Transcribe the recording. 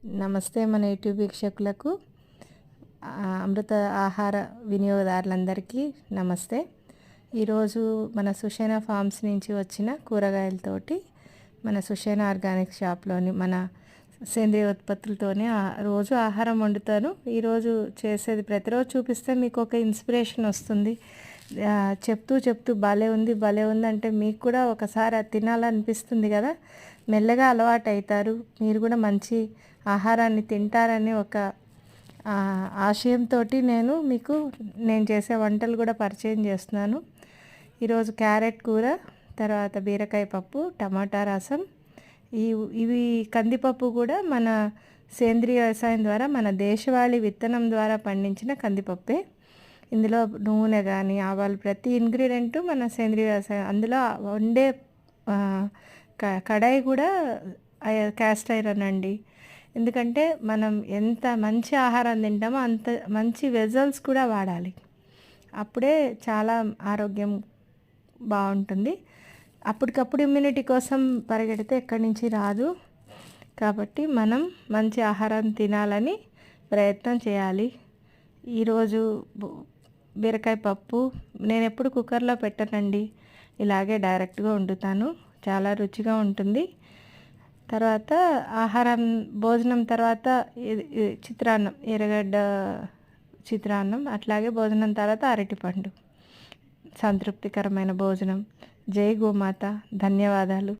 నమస్తే మన యూట్యూబ్ వీక్షకులకు అమృత ఆహార వినియోగదారులందరికీ నమస్తే. ఈరోజు మన సుషేణ ఫార్మ్స్ నుంచి వచ్చిన కూరగాయలతోటి మన సుషేణ ఆర్గానిక్ షాప్లోని మన సేంద్రియ ఉత్పత్తులతోనే రోజు ఆహారం వండుతాను. ఈరోజు చేసేది ప్రతిరోజు చూపిస్తే మీకు ఒక ఇన్స్పిరేషన్ వస్తుంది. చెప్తూ భలే ఉంది అంటే మీకు కూడా ఒకసారి అది తినాలనిపిస్తుంది కదా. మెల్లగా అలవాటు అవుతారు. మీరు కూడా మంచి ఆహారాన్ని తింటారని ఒక ఆశయంతో నేను చేసే వంటలు కూడా పరిచయం చేస్తున్నాను. ఈరోజు క్యారెట్ కూర, తర్వాత బీరకాయ పప్పు, టమాటా రసం. ఇవి కందిపప్పు కూడా మన సేంద్రియ వ్యవసాయం ద్వారా మన దేశవాళీ విత్తనం ద్వారా పండించిన కందిపప్పే. ఇందులో నూనె కానీ ఆవాలు ప్రతి ఇంగ్రీడియంట్ మన సేంద్రియ వ్యవసాయం. అందులో వండే కడాయి కూడా క్యాస్ట్ ఐరన్ అండి. ఎందుకంటే మనం ఎంత మంచి ఆహారం తింటామో అంత మంచి వెజల్స్ కూడా వాడాలి. అప్పుడే చాలా ఆరోగ్యం బాగుంటుంది. అప్పటికప్పుడు ఇమ్యూనిటీ కోసం పరిగెడితే ఎక్కడి నుంచి రాదు. కాబట్టి మనం మంచి ఆహారం తినాలని ప్రయత్నం చేయాలి. ఈరోజు బీరకాయ పప్పు నేను ఎప్పుడు కుక్కర్లో పెట్టనండి, ఇలాగే డైరెక్ట్గా వండుతాను. చాలా రుచిగా ఉంటుంది. తర్వాత భోజనం తర్వాత చిత్రాన్నం, ఎర్రగడ్డ చిత్రాన్నం, అట్లాగే భోజనం తర్వాత అరటిపండు. సంతృప్తికరమైన భోజనం. జై గోమాత. ధన్యవాదాలు.